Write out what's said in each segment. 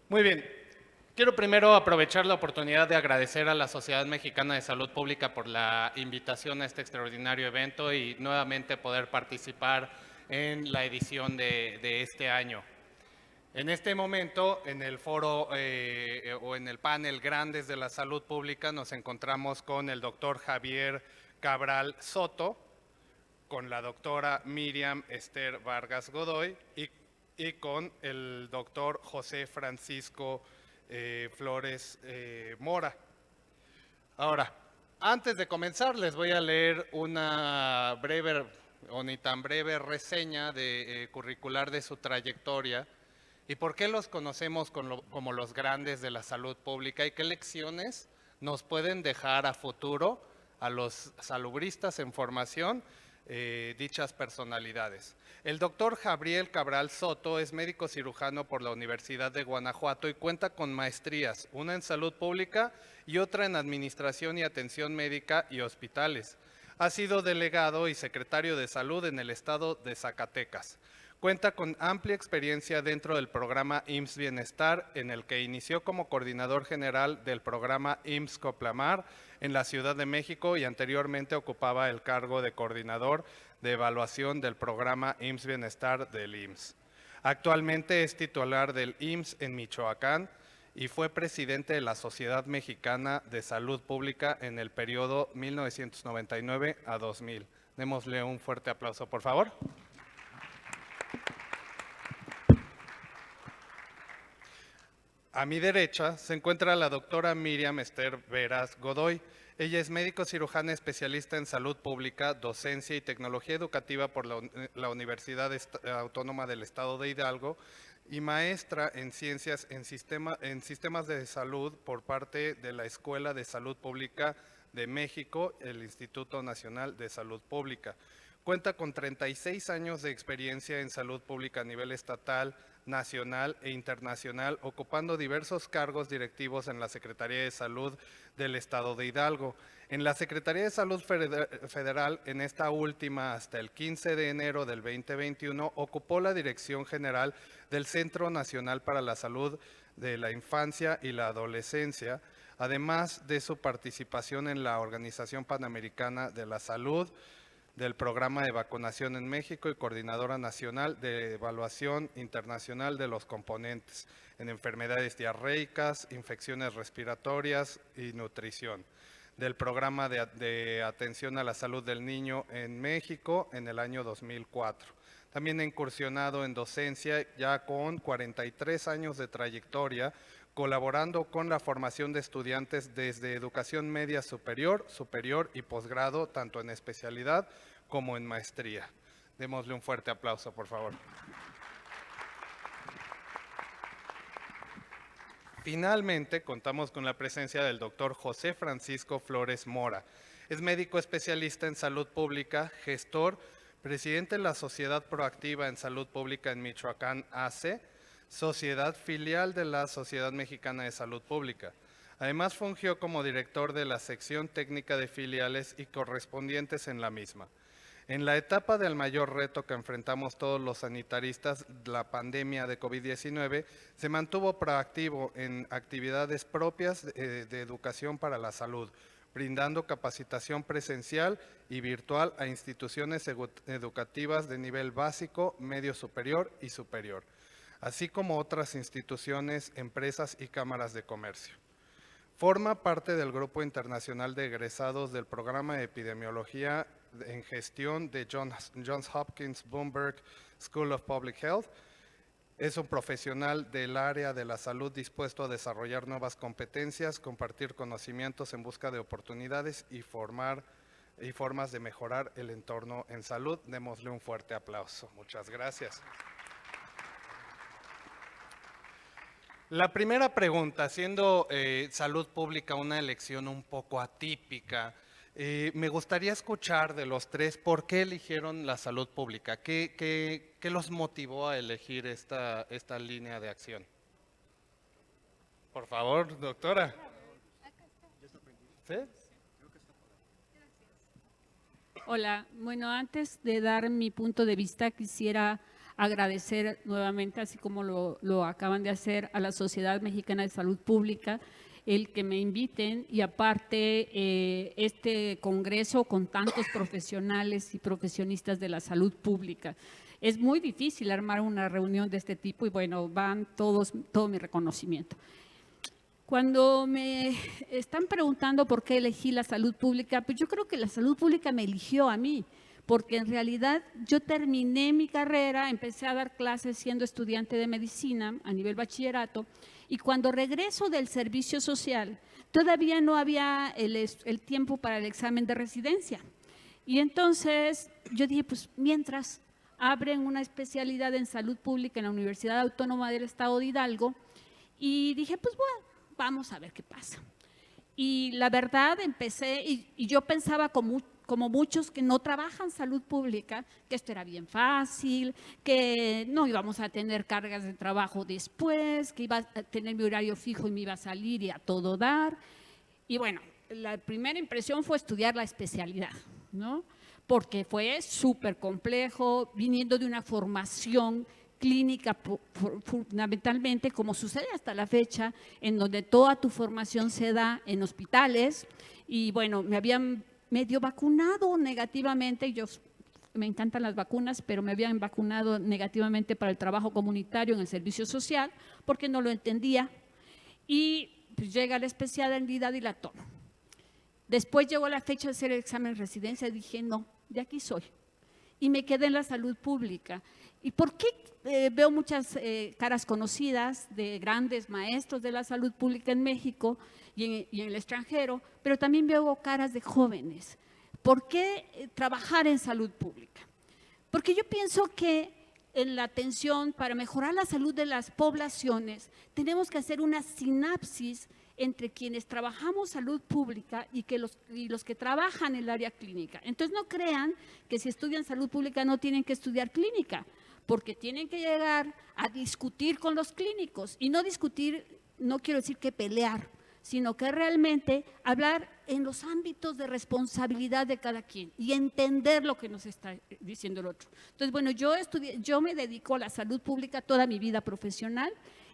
Muy bien. Quiero primero aprovechar la oportunidad de agradecer a la Sociedad Mexicana de Salud Pública por la invitación a este extraordinario evento y nuevamente poder participar en la edición de este año. En este momento, en el foro o en el panel Grandes de la Salud Pública, nos encontramos con el doctor Javier Cabral Soto, con la doctora Miriam Esther Vargas Godoy y con el doctor José Francisco Flores Mora. Ahora, antes de comenzar, les voy a leer una breve o ni tan breve reseña curricular de su trayectoria y por qué los conocemos como los grandes de la salud pública y qué lecciones nos pueden dejar a futuro a los salubristas en formación dichas personalidades. El doctor Gabriel Cabral Soto es médico cirujano por la Universidad de Guanajuato y cuenta con maestrías, una en salud pública y otra en administración y atención médica y hospitales. Ha sido delegado y secretario de salud en el estado de Zacatecas. Cuenta con amplia experiencia dentro del programa IMSS Bienestar, en el que inició como coordinador general del programa IMSS Coplamar en la Ciudad de México y anteriormente ocupaba el cargo de coordinador de evaluación del programa IMSS Bienestar del IMSS. Actualmente es titular del IMSS en Michoacán y fue presidente de la Sociedad Mexicana de Salud Pública en el periodo 1999 a 2000. Démosle un fuerte aplauso, por favor. A mi derecha se encuentra la doctora Miriam Esther Veras Godoy. Ella es médico cirujana especialista en salud pública, docencia y tecnología educativa por la Universidad Autónoma del Estado de Hidalgo y maestra en ciencias en sistemas de salud por parte de la Escuela de Salud Pública de México, el Instituto Nacional de Salud Pública. Cuenta con 36 años de experiencia en salud pública a nivel estatal, nacional e internacional, ocupando diversos cargos directivos en la Secretaría de Salud del Estado de Hidalgo. En la Secretaría de Salud Federal, en esta última hasta el 15 de enero del 2021, ocupó la dirección general del Centro Nacional para la Salud de la Infancia y la Adolescencia, además de su participación en la Organización Panamericana de la Salud, del Programa de Vacunación en México y Coordinadora Nacional de Evaluación Internacional de los Componentes en Enfermedades Diarreicas, Infecciones Respiratorias y Nutrición, del Programa de Atención a la Salud del Niño en México en el año 2004. También ha incursionado en docencia ya con 43 años de trayectoria, colaborando con la formación de estudiantes desde educación media superior, superior y posgrado, tanto en especialidad como en maestría. Démosle un fuerte aplauso, por favor. Finalmente, contamos con la presencia del doctor José Francisco Flores Mora. Es médico especialista en salud pública, gestor, presidente de la Sociedad Proactiva en Salud Pública en Michoacán, AC, sociedad filial de la Sociedad Mexicana de Salud Pública. Además, fungió como director de la sección técnica de filiales y correspondientes en la misma. En la etapa del mayor reto que enfrentamos todos los sanitaristas, la pandemia de COVID-19, se mantuvo proactivo en actividades propias de educación para la salud, brindando capacitación presencial y virtual a instituciones educativas de nivel básico, medio superior y superior, así como otras instituciones, empresas y cámaras de comercio. Forma parte del Grupo Internacional de Egresados del Programa de Epidemiología en Gestión de Johns Hopkins Bloomberg School of Public Health. Es un profesional del área de la salud dispuesto a desarrollar nuevas competencias, compartir conocimientos en busca de oportunidades y formas de mejorar el entorno en salud. Démosle un fuerte aplauso. Muchas gracias. La primera pregunta, siendo salud pública una elección un poco atípica, me gustaría escuchar de los tres por qué eligieron la salud pública, qué los motivó a elegir esta línea de acción. Por favor, doctora. ¿Sí? Hola, bueno, antes de dar mi punto de vista quisiera agradecer nuevamente, así como lo acaban de hacer, a la Sociedad Mexicana de Salud Pública, el que me inviten y aparte este congreso con tantos profesionales y profesionistas de la salud pública. Es muy difícil armar una reunión de este tipo y bueno, van todo mi reconocimiento. Cuando me están preguntando por qué elegí la salud pública, pues yo creo que la salud pública me eligió a mí, porque en realidad yo terminé mi carrera, empecé a dar clases siendo estudiante de medicina a nivel bachillerato, y cuando regreso del servicio social, todavía no había el tiempo para el examen de residencia. Y entonces yo dije, pues mientras abren una especialidad en salud pública en la Universidad Autónoma del Estado de Hidalgo, y dije, pues bueno, vamos a ver qué pasa. Y la verdad empecé, y yo pensaba como muchos que no trabajan salud pública, que esto era bien fácil, que no íbamos a tener cargas de trabajo después, que iba a tener mi horario fijo y me iba a salir y a todo dar. Y bueno, la primera impresión fue estudiar la especialidad, ¿no? Porque fue súper complejo, viniendo de una formación clínica fundamentalmente, como sucede hasta la fecha, en donde toda tu formación se da en hospitales. Y bueno, me habían medio vacunado negativamente, me encantan las vacunas, pero me habían vacunado negativamente para el trabajo comunitario en el servicio social, porque no lo entendía. Y pues llega la especialidad y la tomo. Después llegó la fecha de hacer el examen de residencia y dije, no, de aquí soy. Y me quedé en la salud pública. ¿Y por qué veo muchas caras conocidas de grandes maestros de la salud pública en México y en el extranjero, pero también veo caras de jóvenes? ¿Por qué trabajar en salud pública? Porque yo pienso que en la atención para mejorar la salud de las poblaciones tenemos que hacer una sinapsis entre quienes trabajamos salud pública y los que trabajan en el área clínica. Entonces no crean que si estudian salud pública no tienen que estudiar clínica, porque tienen que llegar a discutir con los clínicos, y no discutir, no quiero decir que pelear, sino que realmente hablar en los ámbitos de responsabilidad de cada quien y entender lo que nos está diciendo el otro. Entonces, bueno, yo me dedico a la salud pública toda mi vida profesional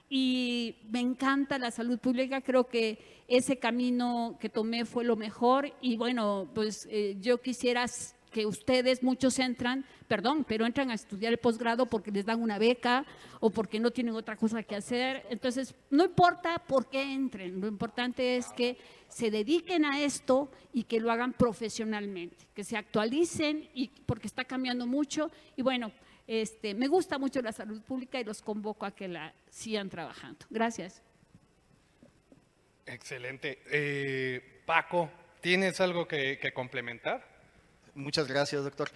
y me encanta la salud pública, creo que ese camino que tomé fue lo mejor y bueno, pues yo quisiera que ustedes, muchos pero entran a estudiar el posgrado porque les dan una beca o porque no tienen otra cosa que hacer. Entonces, no importa por qué entren, lo importante es que se dediquen a esto y que lo hagan profesionalmente, que se actualicen porque está cambiando mucho. Y bueno, me gusta mucho la salud pública y los convoco a que la sigan trabajando. Gracias. Excelente. Paco, ¿tienes algo que complementar? Muchas gracias, doctor.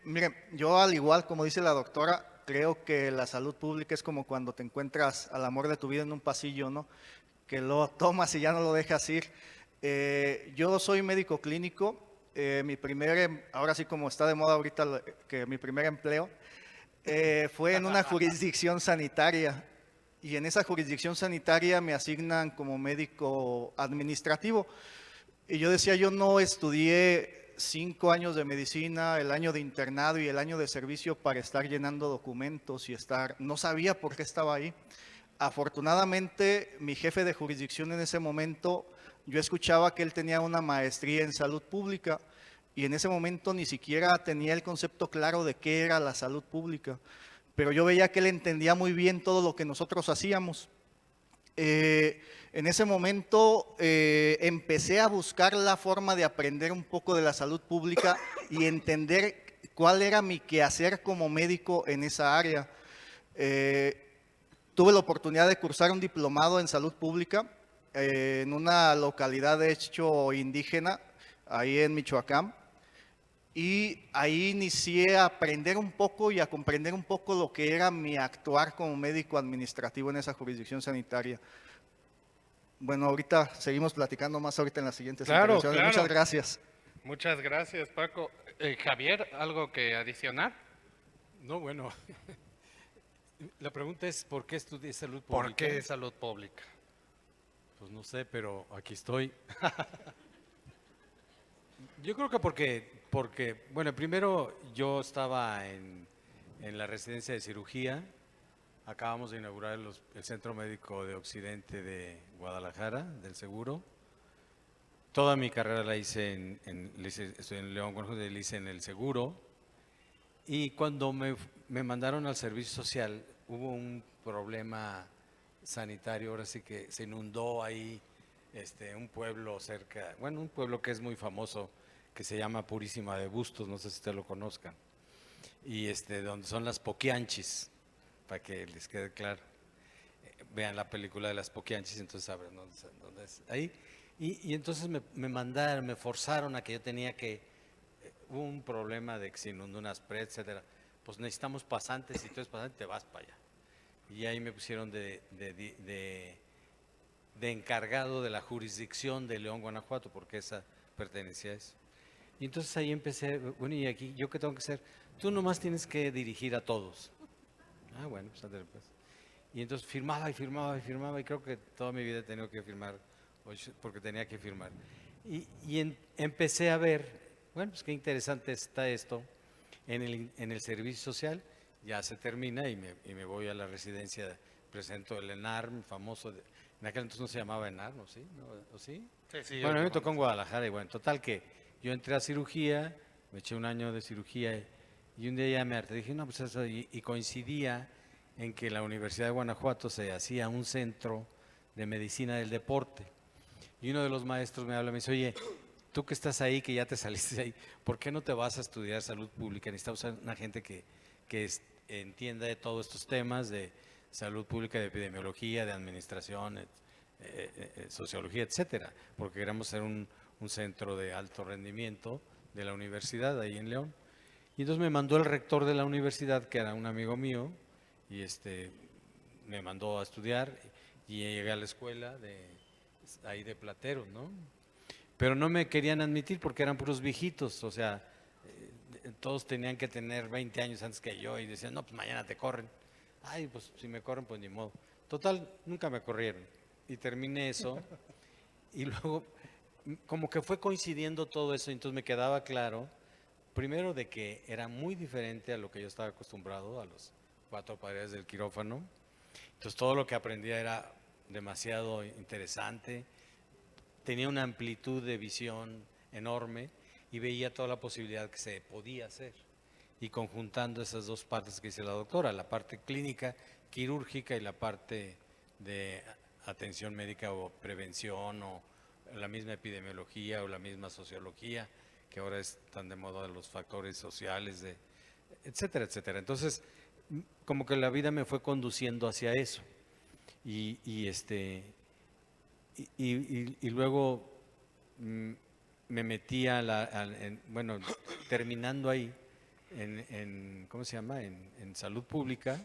Miren, yo al igual como dice la doctora, creo que la salud pública es como cuando te encuentras al amor de tu vida en un pasillo, ¿no? Que lo tomas y ya no lo dejas ir. Yo soy médico clínico, ahora sí como está de moda ahorita, que mi primer empleo fue en una jurisdicción sanitaria, y en esa jurisdicción sanitaria me asignan como médico administrativo. Y yo decía, yo no estudié 5 años de medicina, el año de internado y el año de servicio para estar llenando documentos no sabía por qué estaba ahí. Afortunadamente, mi jefe de jurisdicción en ese momento, yo escuchaba que él tenía una maestría en salud pública y en ese momento ni siquiera tenía el concepto claro de qué era la salud pública, pero yo veía que él entendía muy bien todo lo que nosotros hacíamos. En ese momento empecé a buscar la forma de aprender un poco de la salud pública y entender cuál era mi quehacer como médico en esa área. Tuve la oportunidad de cursar un diplomado en salud pública en una localidad de hecho indígena, ahí en Michoacán. Y ahí inicié a aprender un poco y a comprender un poco lo que era mi actuar como médico administrativo en esa jurisdicción sanitaria. Bueno, ahorita seguimos platicando más ahorita en las siguientes intervenciones. Claro. Muchas gracias. Muchas gracias, Paco. Javier, ¿algo que adicionar? No, bueno, la pregunta es ¿por qué estudié salud pública? ¿Por qué salud pública? Pues no sé, pero aquí estoy. Yo creo que porque, bueno, primero yo estaba en la residencia de cirugía. Acabamos de inaugurar el Centro Médico de Occidente de Guadalajara, del Seguro. Toda mi carrera la hice estoy en León, Guanajuato, la hice en el Seguro. Y cuando me mandaron al servicio social, hubo un problema sanitario, ahora sí que se inundó ahí un pueblo cerca, bueno, un pueblo que es muy famoso, que se llama Purísima de Bustos, no sé si ustedes lo conozcan, y donde son las Poquianchis, para que les quede claro. Vean la película de las Poquianchis, entonces sabrán dónde es. Ahí. Y entonces me forzaron a que yo tenía que, hubo un problema de que se inundó unas presas, etcétera. Pues necesitamos pasantes, si tú eres pasante te vas para allá. Y ahí me pusieron de encargado de la jurisdicción de León, Guanajuato, porque esa pertenecía a eso. Y entonces ahí empecé, bueno, ¿y aquí yo qué tengo que hacer? Tú nomás tienes que dirigir a todos. Ah, bueno, pues ándale pues. Y entonces firmaba y firmaba y firmaba, y creo que toda mi vida he tenido que firmar, porque tenía que firmar. Empecé a ver, bueno, pues qué interesante está esto, en el servicio social. Ya se termina y me voy a la residencia, presento el ENARM famoso, en aquel entonces no se llamaba ENARM, ¿o sí? ¿O sí? Sí, Bueno, a mí me tocó en Guadalajara, y bueno, total que yo entré a cirugía, me eché un año de cirugía, y un día ya me harté, dije, no, pues eso, y coincidía en que la Universidad de Guanajuato se hacía un centro de medicina del deporte. Y uno de los maestros me habla y me dice, oye, tú que estás ahí, que ya te saliste de ahí, ¿por qué no te vas a estudiar salud pública? Necesitamos una gente que entienda de todos estos temas de salud pública, de epidemiología, de administración, sociología, etcétera, porque queremos ser un centro de alto rendimiento de la universidad ahí en León. Y entonces me mandó el rector de la universidad, que era un amigo mío, y me mandó a estudiar, y llegué a la escuela ahí de Plateros, ¿no? Pero no me querían admitir porque eran puros viejitos, o sea, todos tenían que tener 20 años antes que yo, y decían, no, pues mañana te corren. Ay, pues si me corren, pues ni modo. Total, nunca me corrieron. Y terminé eso, y luego como que fue coincidiendo todo eso, entonces me quedaba claro, primero de que era muy diferente a lo que yo estaba acostumbrado, a los 4 paredes del quirófano. Entonces todo lo que aprendía era demasiado interesante, tenía una amplitud de visión enorme y veía toda la posibilidad que se podía hacer. Y conjuntando esas dos partes que dice la doctora, la parte clínica, quirúrgica, y la parte de atención médica o prevención, o la misma epidemiología o la misma sociología, que ahora es tan de moda, los factores sociales, etcétera, etcétera. Entonces, como que la vida me fue conduciendo hacia eso. Y luego me metí bueno, terminando ahí, ¿cómo se llama? En salud pública,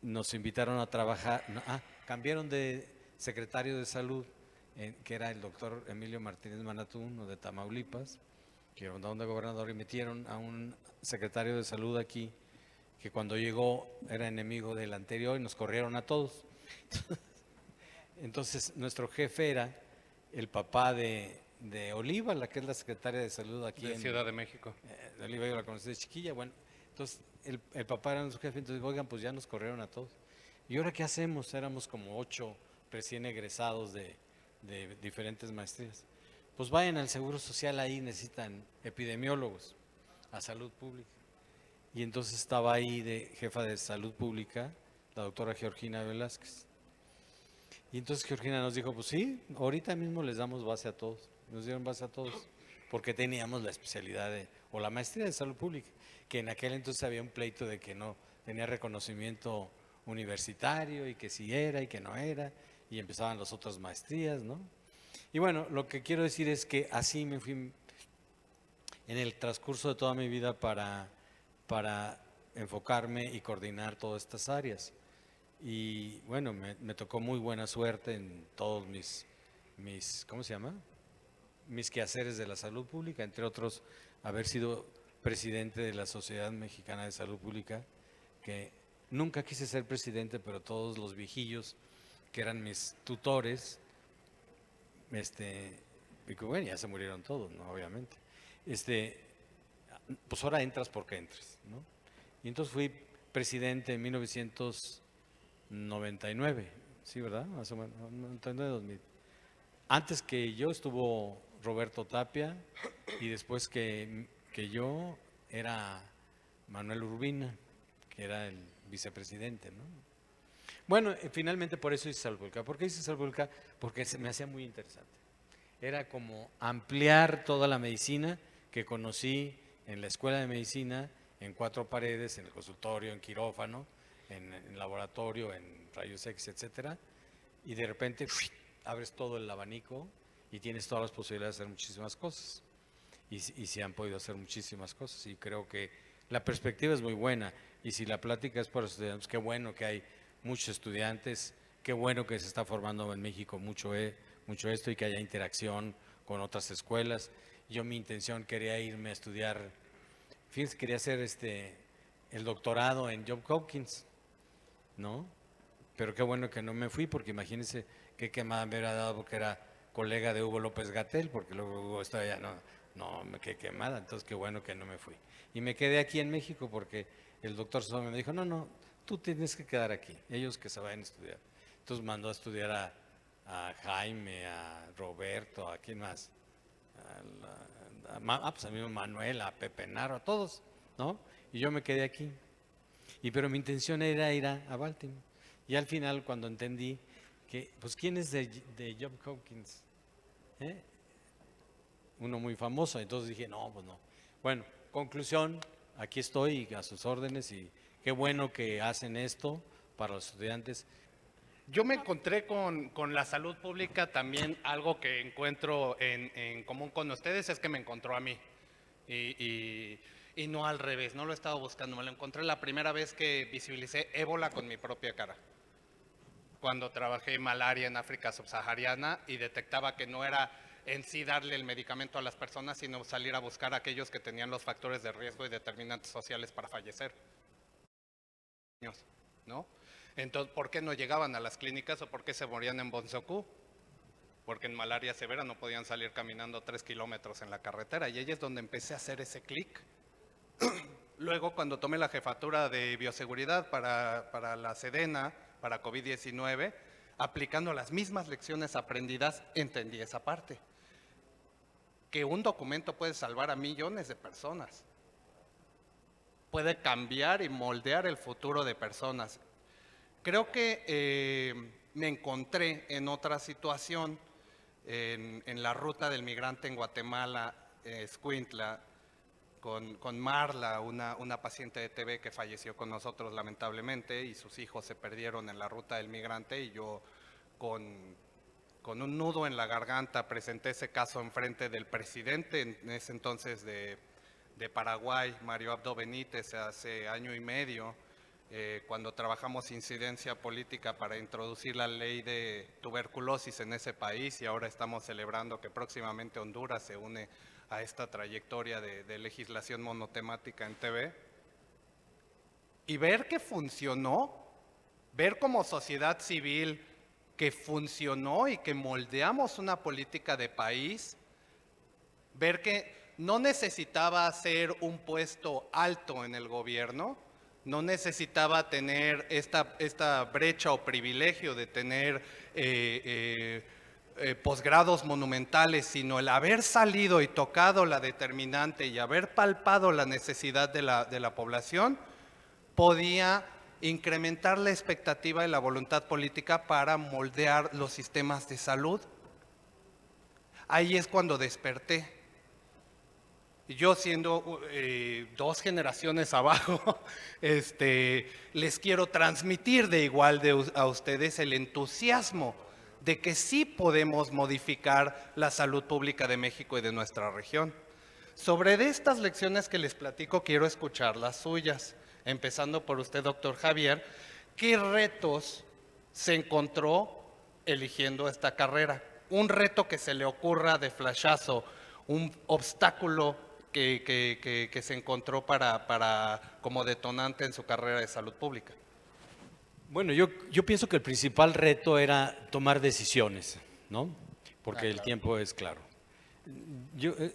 nos invitaron a trabajar, cambiaron de secretario de salud, que era el doctor Emilio Martínez Manatún, de Tamaulipas, que era de gobernador, y metieron a un secretario de salud aquí, que cuando llegó era enemigo del anterior, y nos corrieron a todos. Entonces nuestro jefe era el papá de Oliva, la que es la secretaria de salud aquí en Ciudad de México. Oliva yo la conocí de chiquilla. Bueno, entonces el papá era nuestro jefe, entonces oigan, pues ya nos corrieron a todos. ¿Y ahora qué hacemos? Éramos como 8 recién egresados de diferentes maestrías. Pues vayan al Seguro Social, ahí necesitan epidemiólogos a salud pública. Y entonces estaba ahí de jefa de salud pública la doctora Georgina Velázquez. Y entonces Georgina nos dijo, pues sí, ahorita mismo les damos base a todos. Nos dieron base a todos, porque teníamos la especialidad o la maestría de salud pública, que en aquel entonces había un pleito de que no tenía reconocimiento universitario, y que sí era y que no era, y empezaban las otras maestrías, ¿no? Y bueno, lo que quiero decir es que así me fui en el transcurso de toda mi vida para enfocarme y coordinar todas estas áreas. Y bueno, me tocó muy buena suerte en todos mis ¿cómo se llama? Mis quehaceres de la salud pública, entre otros, haber sido presidente de la Sociedad Mexicana de Salud Pública, que nunca quise ser presidente, pero todos los viejillos que eran mis tutores, y que bueno, ya se murieron todos, ¿no? Obviamente. Pues ahora entras porque entres, ¿no? Y entonces fui presidente en 1999, sí, ¿verdad? Más o menos, 99, 2000. Antes que yo estuvo Roberto Tapia y después que yo era Manuel Urbina, que era el vicepresidente, ¿no? Bueno, finalmente por eso hice Salud Pública. ¿Por qué hice Salud Pública? Porque se me hacía muy interesante. Era como ampliar toda la medicina que conocí en la escuela de medicina, en 4 paredes, en el consultorio, en quirófano, en laboratorio, en rayos X, etcétera, y de repente abres todo el abanico y tienes todas las posibilidades de hacer muchísimas cosas. Y se han podido hacer muchísimas cosas, y creo que la perspectiva es muy buena. Y si la plática es para estudiantes, qué bueno que hay muchos estudiantes, qué bueno que se está formando en México mucho esto y que haya interacción con otras escuelas. Yo mi intención quería irme a estudiar, fíjense, quería hacer el doctorado en Johns Hopkins, ¿no? Pero qué bueno que no me fui, porque imagínense qué quemada me hubiera dado porque era colega de Hugo López-Gatell, porque luego Hugo estaba ya, no, qué quemada, entonces qué bueno que no me fui. Y me quedé aquí en México porque el doctor Somme me dijo, no, tú tienes que quedar aquí, ellos que se vayan a estudiar. Entonces mandó a estudiar a Jaime, a Roberto, ¿a quién más? Pues a mí Manuel, a Pepe Narro, a todos, ¿no? Y yo me quedé aquí. Pero mi intención era ir a Baltimore. Y al final, cuando entendí que, pues, ¿quién es de Johns Hopkins? Uno muy famoso, entonces dije, no, pues no. Bueno, conclusión, aquí estoy a sus órdenes y qué bueno que hacen esto para los estudiantes. Yo me encontré con la salud pública también, algo que encuentro en común con ustedes es que me encontró a mí. Y no al revés, no lo he estado buscando, me lo encontré la primera vez que visibilicé ébola con mi propia cara. Cuando trabajé en malaria en África subsahariana y detectaba que no era en sí darle el medicamento a las personas, sino salir a buscar a aquellos que tenían los factores de riesgo y determinantes sociales para fallecer, ¿no? Entonces, ¿por qué no llegaban a las clínicas o por qué se morían en Bonsoku? Porque en malaria severa no podían salir caminando 3 kilómetros en la carretera, y ahí es donde empecé a hacer ese clic. Luego, cuando tomé la jefatura de bioseguridad para la Sedena, para COVID-19, aplicando las mismas lecciones aprendidas, entendí esa parte. Que un documento puede salvar a millones de personas. Puede cambiar y moldear el futuro de personas. Creo que me encontré en otra situación, en la ruta del migrante en Guatemala, Escuintla, con Marla, una paciente de TB que falleció con nosotros lamentablemente, y sus hijos se perdieron en la ruta del migrante, y yo con un nudo en la garganta presenté ese caso en frente del presidente en ese entonces de Paraguay, Mario Abdo Benítez, hace año y medio, cuando trabajamos incidencia política para introducir la ley de tuberculosis en ese país, y ahora estamos celebrando que próximamente Honduras se une a esta trayectoria de legislación monotemática en TB. Y ver que funcionó, ver como sociedad civil que funcionó y que moldeamos una política de país, ver que no necesitaba ser un puesto alto en el gobierno, no necesitaba tener esta brecha o privilegio de tener posgrados monumentales, sino el haber salido y tocado la determinante y haber palpado la necesidad de la población, podía incrementar la expectativa y la voluntad política para moldear los sistemas de salud. Ahí es cuando desperté. Yo, siendo 2 generaciones abajo, les quiero transmitir de igual a ustedes el entusiasmo de que sí podemos modificar la salud pública de México y de nuestra región. Sobre estas lecciones que les platico, quiero escuchar las suyas, empezando por usted, doctor Javier. ¿Qué retos se encontró eligiendo esta carrera? Un reto que se le ocurra de flashazo, un obstáculo que se encontró como detonante en su carrera de salud pública. Bueno, yo pienso que el principal reto era tomar decisiones, ¿no? Porque el tiempo es claro.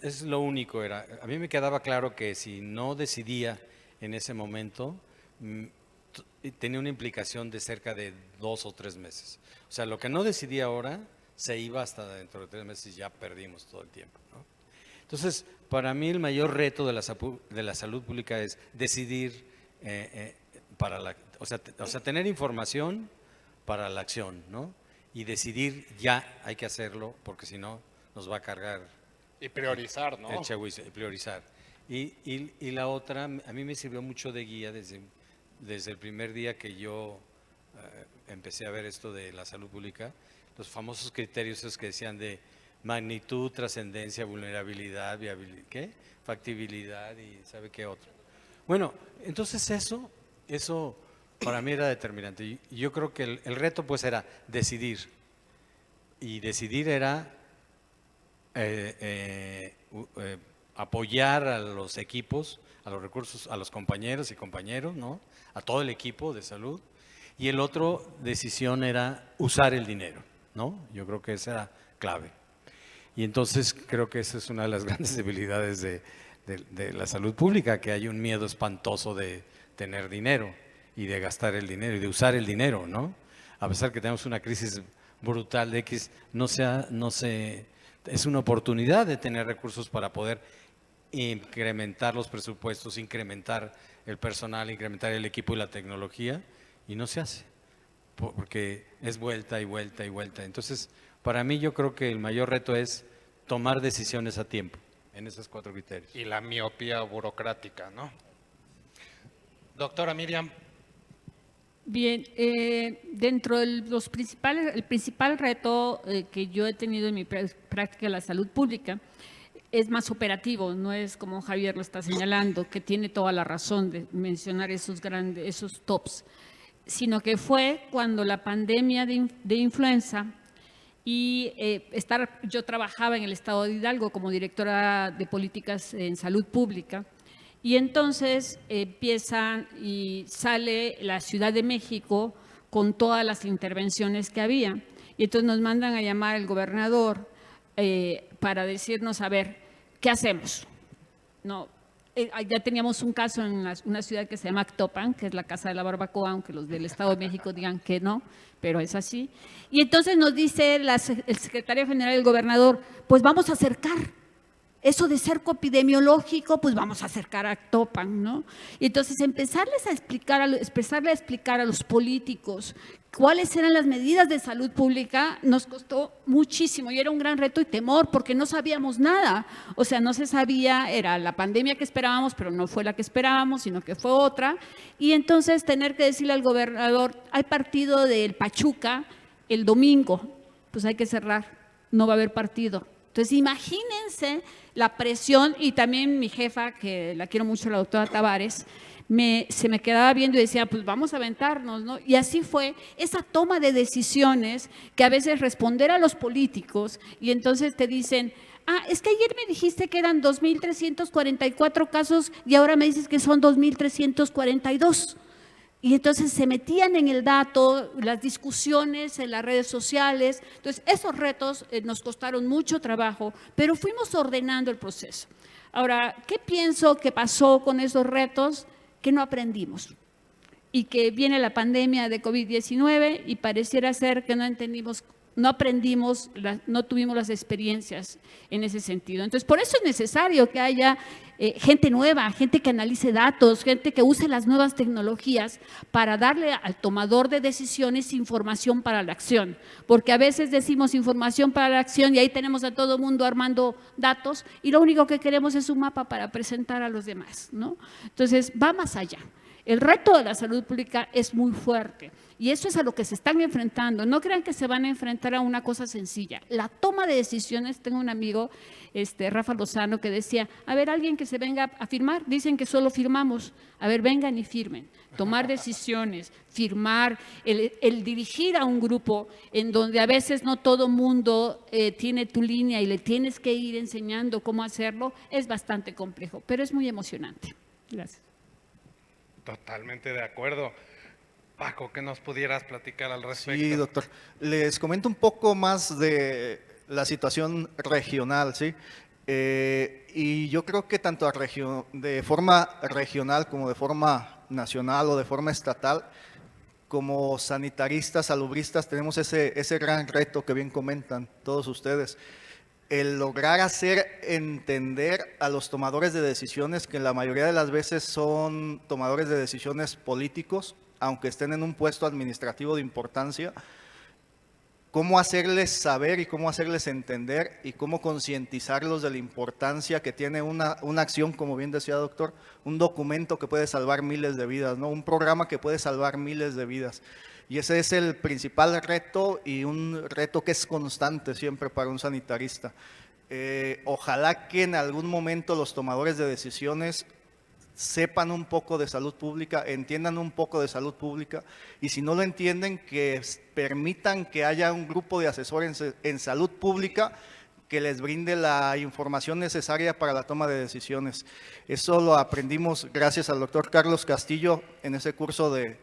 Es lo único, a mí me quedaba claro que si no decidía en ese momento, tenía una implicación de cerca de 2 o 3 meses. O sea, lo que no decidí ahora se iba hasta dentro de 3 meses y ya perdimos todo el tiempo, ¿no? Entonces, para mí el mayor reto de la salud pública es decidir o sea, tener información para la acción, ¿no? Y decidir ya hay que hacerlo porque si no nos va a cargar Y priorizar, ¿no? el chagüizo, y priorizar. Y la otra, a mí me sirvió mucho de guía desde el primer día que yo empecé a ver esto de la salud pública, los famosos criterios esos que decían de magnitud, trascendencia, vulnerabilidad, viabilidad, ¿qué? Factibilidad y ¿sabe qué otro? Bueno, entonces eso para mí era determinante. Y yo creo que el reto pues era decidir. Y decidir era apoyar a los equipos, a los recursos, a los compañeros y compañeros, ¿no? A todo el equipo de salud. Y el otro decisión era usar el dinero, ¿no? Yo creo que esa era clave. Y entonces creo que esa es una de las grandes debilidades de la salud pública, que hay un miedo espantoso de tener dinero y de gastar el dinero y de usar el dinero, ¿no? A pesar que tenemos una crisis brutal de X, es una oportunidad de tener recursos para poder incrementar los presupuestos, incrementar el personal, incrementar el equipo y la tecnología, y no se hace, porque es vuelta y vuelta y vuelta. Entonces, para mí yo creo que el mayor reto es tomar decisiones a tiempo en esos 4 criterios. Y la miopía burocrática, ¿no? Doctora Miriam. Bien, dentro de el principal reto que yo he tenido en mi práctica de la salud pública es más operativo, no es como Javier lo está señalando, que tiene toda la razón de mencionar esos tops, sino que fue cuando la pandemia de influenza y yo trabajaba en el estado de Hidalgo como directora de políticas en salud pública. Y entonces empiezan y sale la Ciudad de México con todas las intervenciones que había. Y entonces nos mandan a llamar al gobernador para decirnos, a ver, ¿qué hacemos? No, ya teníamos un caso en una ciudad que se llama Actopan, que es la Casa de la Barbacoa, aunque los del Estado de México digan que no, pero es así. Y entonces nos dice el secretario general del gobernador, pues vamos a acercar. Eso de cerco epidemiológico, pues vamos a acercar a Actopan, ¿no? Y entonces empezarle a explicar a los políticos cuáles eran las medidas de salud pública nos costó muchísimo y era un gran reto y temor porque no sabíamos nada. O sea, no se sabía, era la pandemia que esperábamos, pero no fue la que esperábamos, sino que fue otra. Y entonces tener que decirle al gobernador, hay partido del Pachuca el domingo, pues hay que cerrar, no va a haber partido. Entonces, imagínense la presión y también mi jefa, que la quiero mucho, la doctora Tavares, se me quedaba viendo y decía, pues vamos a aventarnos, ¿no? Y así fue esa toma de decisiones que a veces responder a los políticos y entonces te dicen, es que ayer me dijiste que eran 2.344 casos y ahora me dices que son 2.342. Y entonces se metían en el dato, las discusiones en las redes sociales. Entonces, esos retos nos costaron mucho trabajo, pero fuimos ordenando el proceso. Ahora, ¿qué pienso que pasó con esos retos? Que no aprendimos. Y que viene la pandemia de COVID-19 y pareciera ser que no aprendimos, no tuvimos las experiencias en ese sentido. Entonces, por eso es necesario que haya gente nueva, gente que analice datos, gente que use las nuevas tecnologías para darle al tomador de decisiones información para la acción. Porque a veces decimos información para la acción y ahí tenemos a todo el mundo armando datos y lo único que queremos es un mapa para presentar a los demás, ¿no? Entonces, va más allá. El reto de la salud pública es muy fuerte y eso es a lo que se están enfrentando. No crean que se van a enfrentar a una cosa sencilla. La toma de decisiones, tengo un amigo, Rafa Lozano, que decía, a ver, alguien que se venga a firmar, dicen que solo firmamos, a ver, vengan y firmen. Tomar decisiones, firmar, el dirigir a un grupo en donde a veces no todo mundo tiene tu línea y le tienes que ir enseñando cómo hacerlo, es bastante complejo, pero es muy emocionante. Gracias. Totalmente de acuerdo. Paco, ¿qué nos pudieras platicar al respecto? Sí, doctor. Les comento un poco más de la situación regional, ¿sí? Y yo creo que tanto de forma regional como de forma nacional o de forma estatal, como sanitaristas, salubristas, tenemos ese gran reto que bien comentan todos ustedes, el lograr hacer entender a los tomadores de decisiones, que la mayoría de las veces son tomadores de decisiones políticos, aunque estén en un puesto administrativo de importancia, cómo hacerles saber y cómo hacerles entender y cómo concientizarlos de la importancia que tiene una acción, como bien decía doctor, un documento que puede salvar miles de vidas, ¿no? Un programa que puede salvar miles de vidas. Y ese es el principal reto y un reto que es constante siempre para un sanitarista. Ojalá que en algún momento los tomadores de decisiones sepan un poco de salud pública, entiendan un poco de salud pública, y si no lo entienden, que permitan que haya un grupo de asesores en salud pública que les brinde la información necesaria para la toma de decisiones. Eso lo aprendimos gracias al doctor Carlos Castillo en ese curso de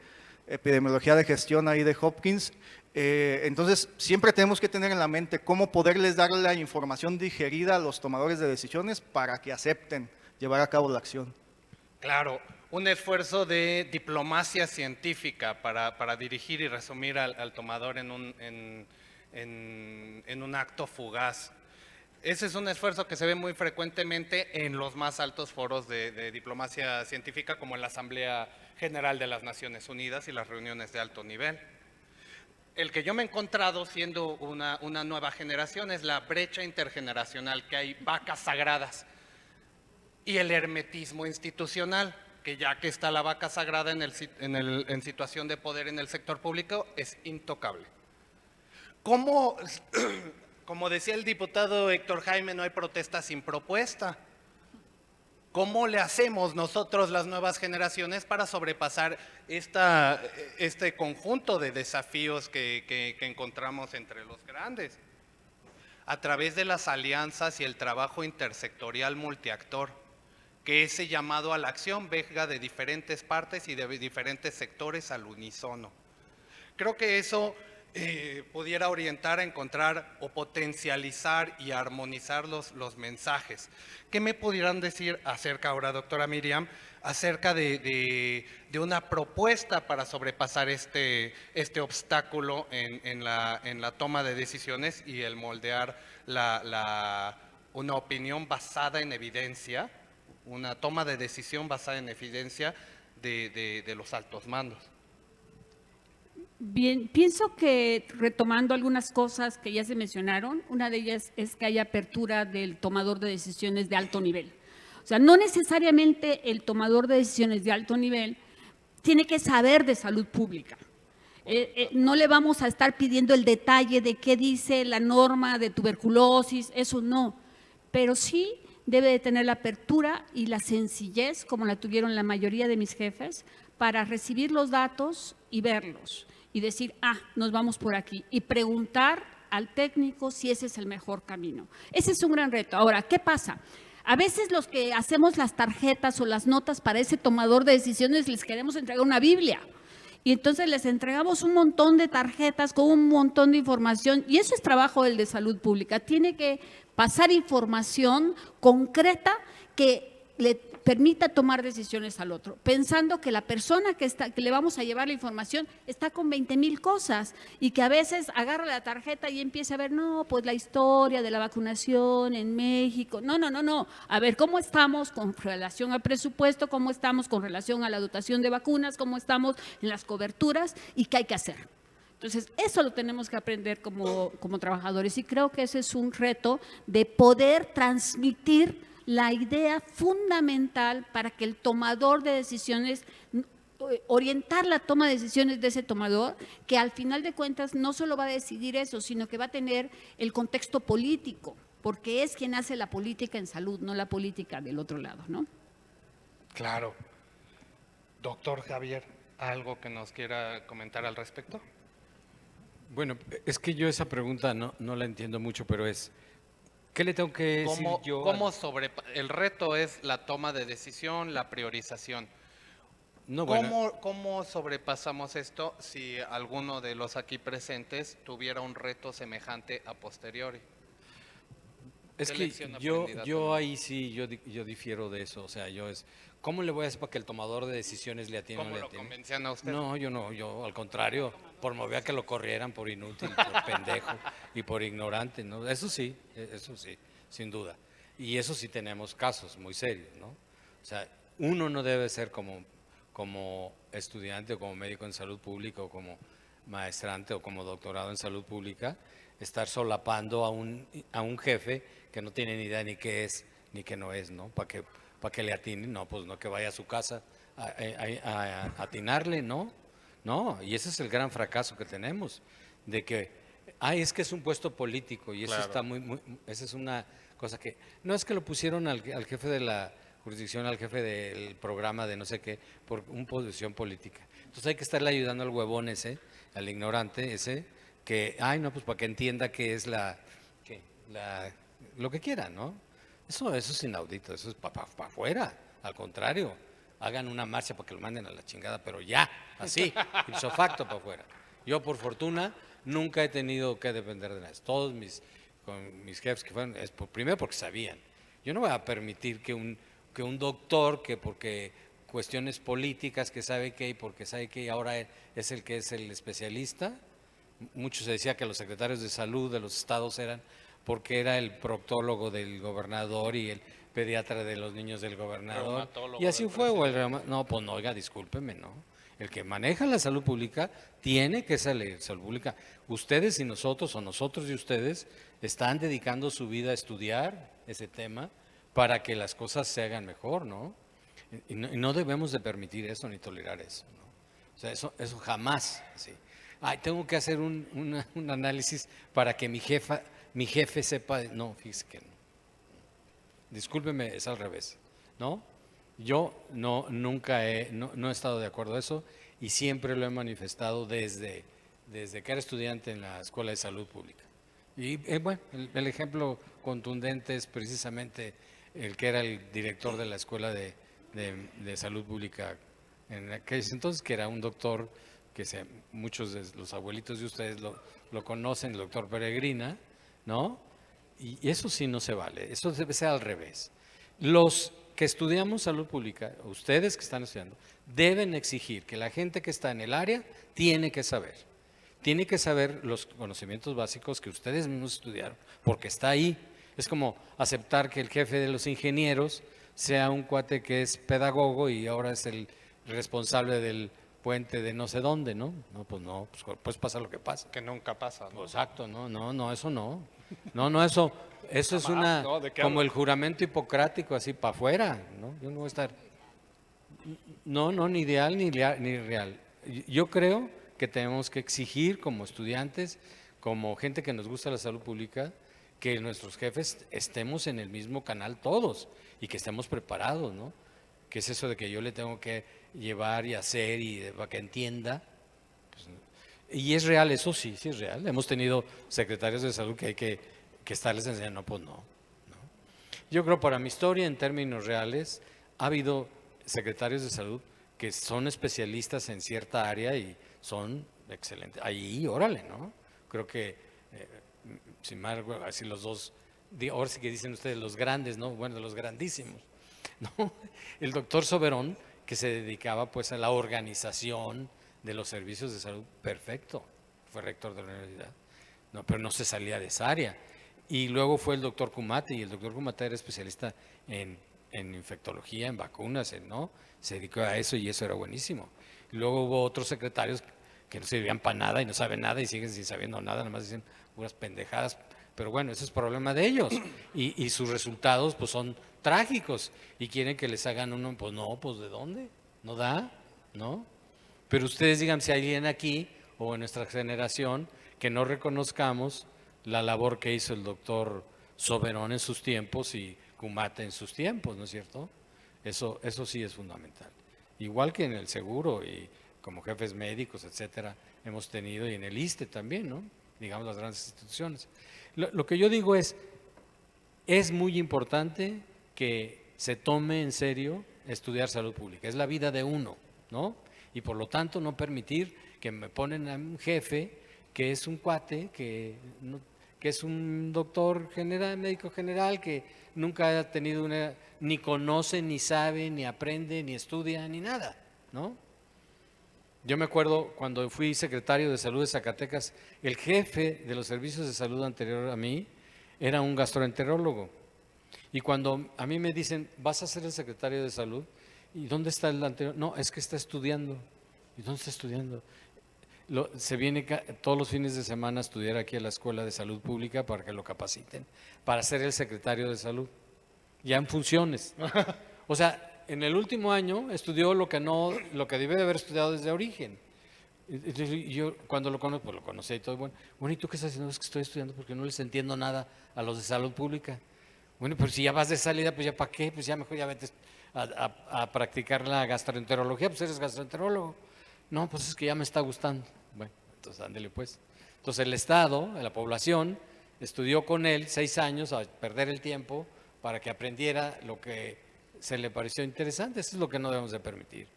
epidemiología de gestión ahí de Hopkins. Entonces, siempre tenemos que tener en la mente cómo poderles dar la información digerida a los tomadores de decisiones para que acepten llevar a cabo la acción. Claro, un esfuerzo de diplomacia científica para dirigir y resumir al tomador en un acto fugaz. Ese es un esfuerzo que se ve muy frecuentemente en los más altos foros de diplomacia científica, como en la Asamblea General de las Naciones Unidas y las reuniones de alto nivel. El que yo me he encontrado siendo una nueva generación es la brecha intergeneracional, que hay vacas sagradas, y el hermetismo institucional, que ya que está la vaca sagrada en situación de poder en el sector público, es intocable. Como decía el diputado Héctor Jaime, no hay protesta sin propuesta. ¿Cómo le hacemos nosotros, las nuevas generaciones, para sobrepasar este conjunto de desafíos que encontramos entre los grandes? A través de las alianzas y el trabajo intersectorial multiactor, que ese llamado a la acción venga de diferentes partes y de diferentes sectores al unísono. Creo que eso pudiera orientar a encontrar o potencializar y armonizar los mensajes. ¿Qué me pudieran decir acerca ahora, doctora Miriam, acerca de una propuesta para sobrepasar este obstáculo en la toma de decisiones y el moldear una opinión basada en evidencia, una toma de decisión basada en evidencia de los altos mandos? Bien, pienso que retomando algunas cosas que ya se mencionaron, una de ellas es que haya apertura del tomador de decisiones de alto nivel. O sea, no necesariamente el tomador de decisiones de alto nivel tiene que saber de salud pública. No le vamos a estar pidiendo el detalle de qué dice la norma de tuberculosis, eso no, pero sí debe de tener la apertura y la sencillez, como la tuvieron la mayoría de mis jefes, para recibir los datos y verlos y decir, nos vamos por aquí, y preguntar al técnico si ese es el mejor camino. Ese es un gran reto. Ahora, ¿qué pasa? A veces los que hacemos las tarjetas o las notas para ese tomador de decisiones les queremos entregar una Biblia. Y entonces les entregamos un montón de tarjetas con un montón de información, y eso es trabajo del de salud pública. Tiene que pasar información concreta que le permita tomar decisiones al otro, pensando que la persona que le vamos a llevar la información está con 20,000 cosas, y que a veces agarra la tarjeta y empieza a ver, no, pues la historia de la vacunación en México. No. A ver, ¿cómo estamos con relación al presupuesto? ¿Cómo estamos con relación a la dotación de vacunas? ¿Cómo estamos en las coberturas? ¿Y qué hay que hacer? Entonces, eso lo tenemos que aprender como trabajadores, y creo que ese es un reto de poder transmitir la idea fundamental para que el tomador de decisiones, orientar la toma de decisiones de ese tomador, que al final de cuentas no solo va a decidir eso, sino que va a tener el contexto político, porque es quien hace la política en salud, no la política del otro lado, ¿no? Claro. Doctor Javier, ¿algo que nos quiera comentar al respecto? Bueno, es que yo esa pregunta no la entiendo mucho, pero es, ¿qué le tengo que decir yo? El reto es la toma de decisión, la priorización. No, bueno, ¿Cómo sobrepasamos esto si alguno de los aquí presentes tuviera un reto semejante a posteriori? Es ¿Qué que lección yo, aprendida yo tomamos? ahí sí, yo difiero de eso. O sea, ¿cómo le voy a hacer para que el tomador de decisiones le atienda o no ¿Cómo le lo atienda? convencían a usted? No, yo al contrario, promovía que lo corrieran por inútil, por pendejo y por ignorante, ¿no? Eso sí, sin duda. Y eso sí tenemos casos muy serios, ¿no? O sea, uno no debe ser como estudiante o como médico en salud pública o como maestrante o como doctorado en salud pública, estar solapando a un jefe que no tiene ni idea ni qué es ni qué no es, ¿no? Para que le atine, no, pues no que vaya a su casa a atinarle, ¿no? No, y ese es el gran fracaso que tenemos, de que, es que es un puesto político y eso Claro. está esa es una cosa que, no es que lo pusieron al jefe de la jurisdicción, al jefe del programa de no sé qué, por una posición política. Entonces hay que estarle ayudando al huevón ese, al ignorante ese, que, no, pues para que entienda qué es lo que quiera, ¿no? Eso es inaudito, eso es para afuera, al contrario, hagan una marcha para que lo manden a la chingada, pero ya, así, ipso facto para afuera. Yo, por fortuna, nunca he tenido que depender de nada. Todos con mis jefes que fueron, primero porque sabían. Yo no voy a permitir que un doctor, que porque cuestiones políticas, que sabe que y porque sabe que ahora es el que es el especialista, mucho se decía que los secretarios de salud de los estados eran porque era el proctólogo del gobernador y el pediatra de los niños del gobernador. Reumatólogo Y así del fue, no, pues no, oiga, discúlpeme, ¿no? El que maneja la salud pública tiene que salir salud pública. Ustedes y nosotros, o nosotros y ustedes, están dedicando su vida a estudiar ese tema para que las cosas se hagan mejor, ¿no? Y no debemos de permitir eso ni tolerar eso, ¿no? O sea, eso jamás, sí. Tengo que hacer un análisis para que mi jefe sepa. No, fíjese que no. Discúlpeme, es al revés, ¿no? Yo nunca no he estado de acuerdo a eso y siempre lo he manifestado desde que era estudiante en la Escuela de Salud Pública. Y bueno, el ejemplo contundente es precisamente el que era el director de la Escuela de Salud Pública en aquel entonces, que era un doctor que muchos de los abuelitos de ustedes lo conocen, el doctor Peregrina, ¿no? Y eso sí no se vale, eso debe ser al revés. Los que estudiamos salud pública, ustedes que están estudiando, deben exigir que la gente que está en el área tiene que saber los conocimientos básicos que ustedes mismos estudiaron, porque está ahí. Es como aceptar que el jefe de los ingenieros sea un cuate que es pedagogo y ahora es el responsable del puente de no sé dónde, ¿no? No, pues pasa lo que pasa. Que nunca pasa, ¿no? Exacto, no, eso no. No, eso es Jamás, ¿no? ¿De qué como hablas? el juramento hipocrático, así para afuera, ¿no? Yo no voy a estar. No, ni ideal ni real. Yo creo que tenemos que exigir como estudiantes, como gente que nos gusta la salud pública, que nuestros jefes estemos en el mismo canal todos y que estemos preparados, ¿no? Que es eso de que yo le tengo que llevar y hacer y para que entienda. Y es real, eso sí es real. Hemos tenido secretarios de salud que hay que estarles enseñando, pues no. Yo creo, para mi historia, en términos reales, ha habido secretarios de salud que son especialistas en cierta área y son excelentes. Ahí, órale, ¿no? Creo que, sin más, así los dos, ahora sí que dicen ustedes los grandes, ¿no? Bueno, de los grandísimos, ¿no? El doctor Soberón, que se dedicaba pues a la organización de los servicios de salud, perfecto, fue rector de la universidad, no, pero no se salía de esa área. Y luego fue el doctor Kumate, y el doctor Kumate era especialista en infectología, en vacunas, ¿no? Se dedicó a eso y eso era buenísimo. Y luego hubo otros secretarios que no servían para nada y no saben nada y siguen sin sabiendo nada, nada más dicen puras pendejadas. Pero bueno, ese es problema de ellos. Y sus resultados pues son trágicos y quieren que les hagan uno, pues no, pues ¿de dónde? ¿No da? ¿No? Pero ustedes digan si hay alguien aquí o en nuestra generación que no reconozcamos la labor que hizo el doctor Soberón en sus tiempos y Kumate en sus tiempos, ¿no es cierto? Eso sí es fundamental. Igual que en el seguro y como jefes médicos, etcétera, hemos tenido, y en el ISSSTE también, ¿no? Digamos las grandes instituciones. Lo que yo digo es muy importante que se tome en serio estudiar salud pública. Es la vida de uno, ¿no? Y por lo tanto no permitir que me ponen a un jefe que es un cuate que que es un doctor general, médico general, que nunca ha tenido ni conoce, ni sabe, ni aprende, ni estudia, ni nada, ¿no? Yo me acuerdo cuando fui secretario de Salud de Zacatecas, el jefe de los servicios de salud anterior a mí era un gastroenterólogo. Y cuando a mí me dicen, vas a ser el secretario de salud, ¿y dónde está el anterior? No, es que está estudiando. ¿Y dónde está estudiando? Se viene todos los fines de semana a estudiar aquí a la Escuela de Salud Pública para que lo capaciten, para ser el secretario de salud, ya en funciones. O sea, en el último año estudió lo que debe de haber estudiado desde origen. Entonces, yo cuando lo conozco, pues lo conocí y todo, bueno, ¿y tú qué estás haciendo? Es que estoy estudiando porque no les entiendo nada a los de salud pública. Bueno, pero si ya vas de salida, pues ya para qué, pues ya mejor ya vete a practicar la gastroenterología, pues eres gastroenterólogo. No, pues es que ya me está gustando. Bueno, entonces ándele pues. Entonces el Estado, la población, estudió con él 6 años a perder el tiempo para que aprendiera lo que se le pareció interesante. Eso es lo que no debemos de permitir.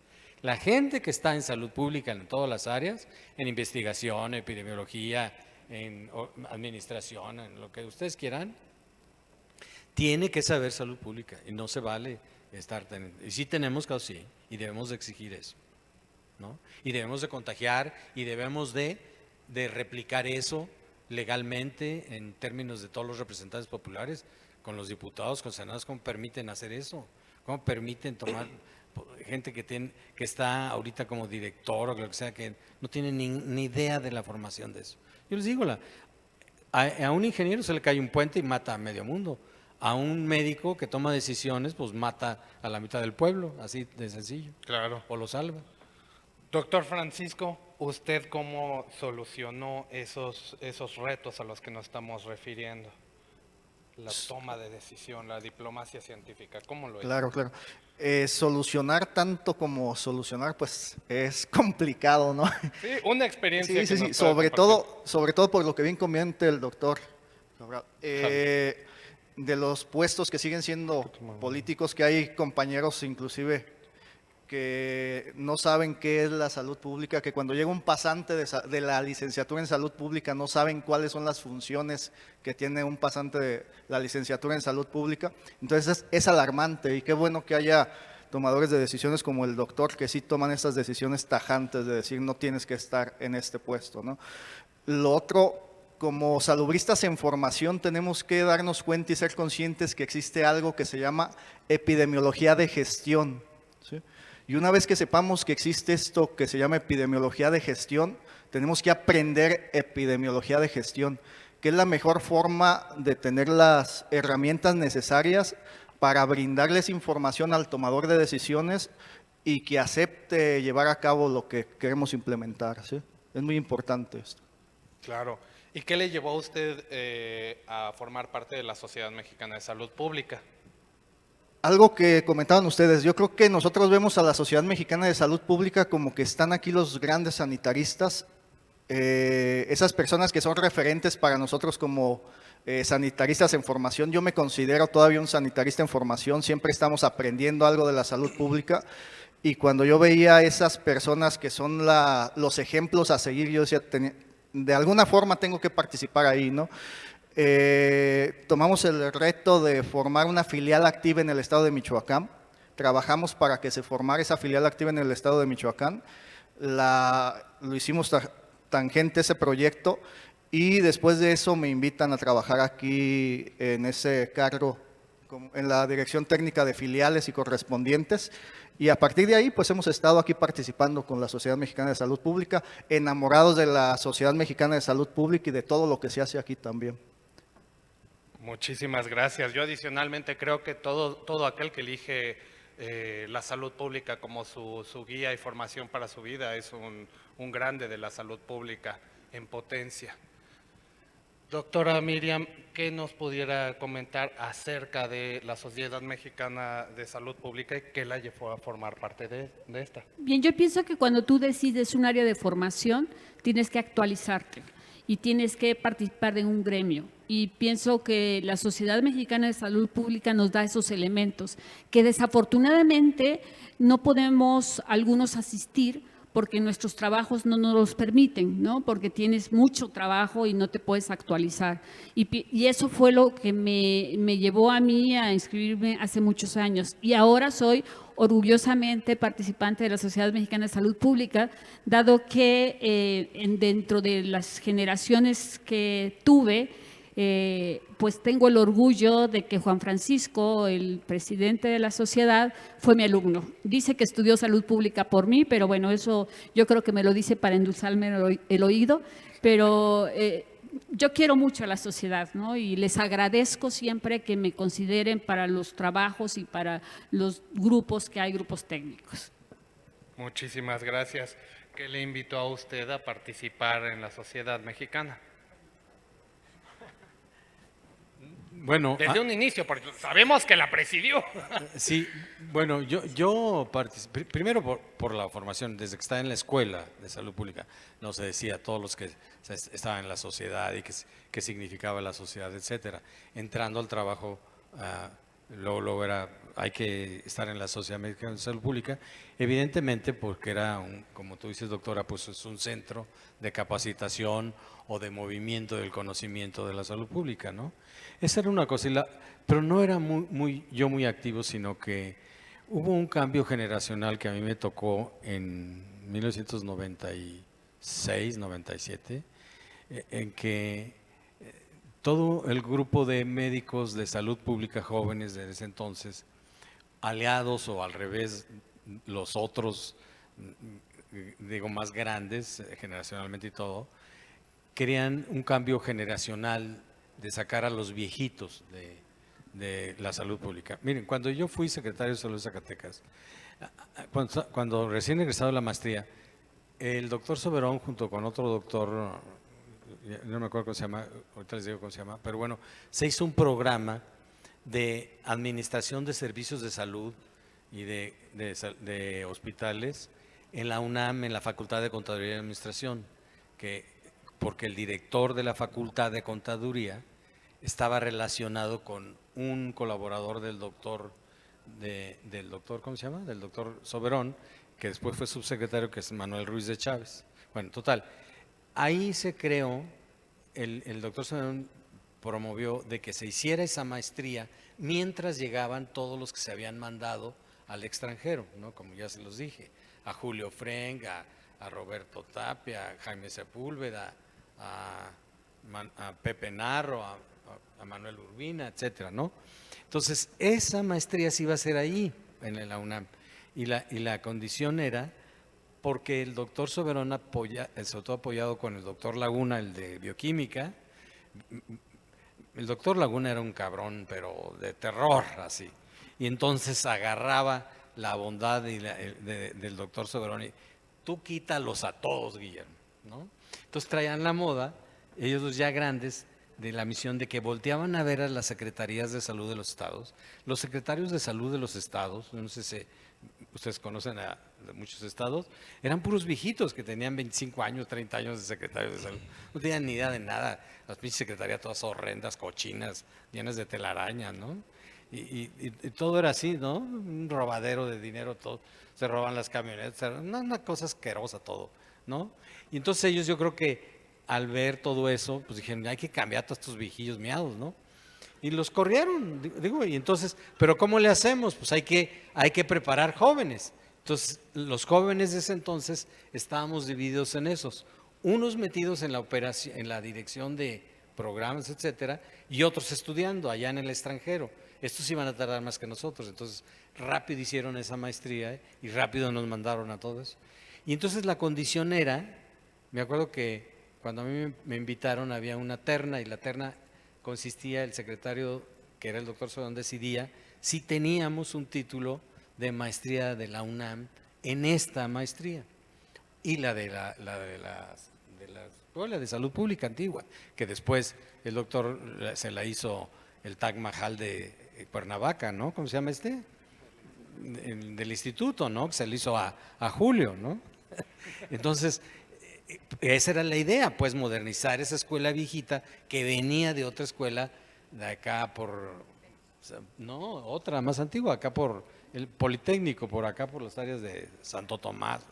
La gente que está en salud pública en todas las áreas, en investigación, epidemiología, en administración, en lo que ustedes quieran, tiene que saber salud pública y no se vale estar teniendo. Y sí tenemos casos, sí, y debemos de exigir eso, ¿no? Y debemos de contagiar y debemos de replicar eso legalmente en términos de todos los representantes populares, con los diputados, con senadores, ¿cómo permiten hacer eso? ¿Cómo permiten tomar gente que está ahorita como director o lo que sea, que no tiene ni idea de la formación de eso? Yo les digo, a un ingeniero se le cae un puente y mata a medio mundo. A un médico que toma decisiones, pues mata a la mitad del pueblo, así de sencillo. Claro. O lo salva. Doctor Francisco, ¿usted cómo solucionó esos retos a los que nos estamos refiriendo? La toma de decisión, la diplomacia científica, ¿cómo lo hizo? Claro, claro. Solucionar tanto como solucionar, pues es complicado, ¿no? Sí, una experiencia Sí, que sí, sí. nos pueda Sobre todo por lo que bien comenta el doctor Cabral. De los puestos que siguen siendo políticos, que hay compañeros inclusive que no saben qué es la salud pública, que cuando llega un pasante de la licenciatura en salud pública no saben cuáles son las funciones que tiene un pasante de la licenciatura en salud pública. Entonces es alarmante, y qué bueno que haya tomadores de decisiones como el doctor que sí toman estas decisiones tajantes de decir no tienes que estar en este puesto, ¿no? Lo otro, como salubristas en formación, tenemos que darnos cuenta y ser conscientes que existe algo que se llama epidemiología de gestión, ¿sí? Y una vez que sepamos que existe esto que se llama epidemiología de gestión, tenemos que aprender epidemiología de gestión, que es la mejor forma de tener las herramientas necesarias para brindarles información al tomador de decisiones y que acepte llevar a cabo lo que queremos implementar, ¿sí? Es muy importante esto. Claro. ¿Y qué le llevó a usted a formar parte de la Sociedad Mexicana de Salud Pública? Algo que comentaban ustedes, yo creo que nosotros vemos a la Sociedad Mexicana de Salud Pública como que están aquí los grandes sanitaristas, esas personas que son referentes para nosotros como sanitaristas en formación. Yo me considero todavía un sanitarista en formación, siempre estamos aprendiendo algo de la salud pública, y cuando yo veía a esas personas que son los ejemplos a seguir, yo decía, de alguna forma tengo que participar ahí, ¿no? Tomamos el reto de formar una filial activa en el estado de Michoacán. Trabajamos para que se formara esa filial activa en el estado de Michoacán. Lo hicimos tangente ese proyecto, y después de eso me invitan a trabajar aquí en ese cargo, en la Dirección Técnica de Filiales y Correspondientes. Y a partir de ahí, pues hemos estado aquí participando con la Sociedad Mexicana de Salud Pública, enamorados de la Sociedad Mexicana de Salud Pública y de todo lo que se hace aquí también. Muchísimas gracias. Yo adicionalmente creo que todo aquel que elige la salud pública como su guía y formación para su vida es un grande de la salud pública en potencia. Doctora Miriam, ¿qué nos pudiera comentar acerca de la Sociedad Mexicana de Salud Pública y qué la llevó a formar parte de esta? Bien, yo pienso que cuando tú decides un área de formación, tienes que actualizarte y tienes que participar de un gremio. Y pienso que la Sociedad Mexicana de Salud Pública nos da esos elementos, que desafortunadamente no podemos algunos asistir porque nuestros trabajos no nos los permiten, ¿no? Porque tienes mucho trabajo y no te puedes actualizar. Y eso fue lo que me llevó a mí a inscribirme hace muchos años. Y ahora soy orgullosamente participante de la Sociedad Mexicana de Salud Pública, dado que dentro de las generaciones que tuve, pues tengo el orgullo de que Juan Francisco, el presidente de la sociedad, fue mi alumno. Dice que estudió salud pública por mí, pero bueno, eso yo creo que me lo dice para endulzarme el oído, pero yo quiero mucho a la sociedad, ¿no? Y les agradezco siempre que me consideren para los trabajos y para los grupos que hay, grupos técnicos. Muchísimas gracias. ¿Qué le invitó a usted a participar en la sociedad mexicana? Bueno, Desde un inicio, porque sabemos que la presidió. sí, bueno, yo participé, primero por la formación, desde que estaba en la escuela de salud pública, no se decía a todos los que estaban en la sociedad y qué significaba la sociedad, etcétera. Entrando al trabajo, luego era, hay que estar en la Sociedad Mexicana de Salud Pública, evidentemente porque era, como tú dices, doctora, pues es un centro de capacitación o de movimiento del conocimiento de la salud pública, ¿no? Esa era una cosa, pero no era yo muy activo, sino que hubo un cambio generacional que a mí me tocó en 1996, 97, en que todo el grupo de médicos de salud pública jóvenes de ese entonces, aliados o al revés, los otros, digo, más grandes generacionalmente y todo, querían un cambio generacional de sacar a los viejitos de la salud pública. Miren, cuando yo fui secretario de Salud de Zacatecas, cuando recién egresado de la maestría, el doctor Soberón junto con otro doctor, no me acuerdo cómo se llama, ahorita les digo cómo se llama, pero bueno, se hizo un programa de administración de servicios de salud y de hospitales en la UNAM, en la Facultad de Contaduría y Administración, porque el director de la Facultad de Contaduría estaba relacionado con un colaborador del doctor, ¿cómo se llama? Del doctor Soberón, que después fue subsecretario, que es Manuel Ruiz de Chávez. Bueno, total, ahí se creó, el doctor Soberón promovió de que se hiciera esa maestría mientras llegaban todos los que se habían mandado al extranjero, ¿no? Como ya se los dije, a Julio Frenk, a Roberto Tapia, a Jaime Sepúlveda, a Pepe Narro, a Manuel Urbina, etcétera, ¿no? Entonces, esa maestría se iba a hacer ahí, en la UNAM, y la condición era porque el doctor Soberón, sobre todo apoyado con el doctor Laguna, el de bioquímica. El doctor Laguna era un cabrón, pero de terror, así. Y entonces agarraba la bondad del doctor Soberón y tú quítalos a todos, Guillermo, ¿no? Entonces traían la moda, ellos los ya grandes, de la misión de que volteaban a ver a las secretarías de salud de los estados. Los secretarios de salud de los estados, no sé si ustedes conocen a muchos estados, eran puros viejitos que tenían 25 años, 30 años de secretarios de salud. No tenían ni idea de nada. Las pinches secretarías todas horrendas, cochinas, llenas de telarañas, ¿no? Y todo era así, ¿no? Un robadero de dinero, todo. Se roban las camionetas, una cosa asquerosa todo, ¿no? Y entonces ellos, yo creo que al ver todo eso, pues dijeron, hay que cambiar a todos estos viejillos miados, ¿no? Y los corrieron, digo, y entonces, ¿pero cómo le hacemos? Pues hay que preparar jóvenes. Entonces, los jóvenes de ese entonces estábamos divididos en esos, unos metidos en la operación, en la dirección de programas, etcétera, y otros estudiando allá en el extranjero. Estos iban a tardar más que nosotros, entonces rápido hicieron esa maestría y rápido nos mandaron a todos. Y entonces la condición era, me acuerdo que cuando a mí me invitaron había una terna y la terna consistía, el secretario, que era el doctor Soberón, decidía si teníamos un título de maestría de la UNAM en esta maestría y la de la Escuela de Salud Pública antigua, que después el doctor se la hizo el Taj Mahal de Cuernavaca, ¿no? ¿Cómo se llama este? Del instituto, ¿no? Que se le hizo a Julio, ¿no? Entonces, esa era la idea, pues modernizar esa escuela viejita que venía de otra escuela de acá no, otra más antigua, acá por el Politécnico, por acá por las áreas de Santo Tomás,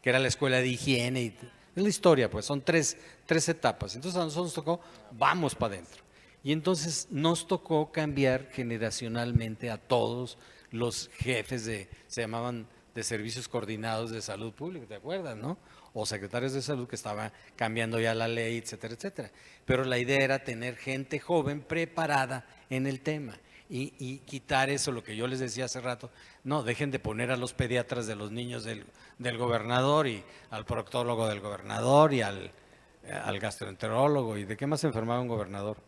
que era la escuela de higiene. Es la historia, pues, son tres etapas. Entonces a nosotros nos tocó, vamos para adentro. Y entonces nos tocó cambiar generacionalmente a todos los jefes se llamaban de servicios coordinados de salud pública, ¿te acuerdas, no? O secretarios de salud que estaban cambiando ya la ley, etcétera, etcétera. Pero la idea era tener gente joven preparada en el tema y quitar eso, lo que yo les decía hace rato, no, dejen de poner a los pediatras de los niños del gobernador y al proctólogo del gobernador y al gastroenterólogo, ¿y de qué más se enfermaba un gobernador?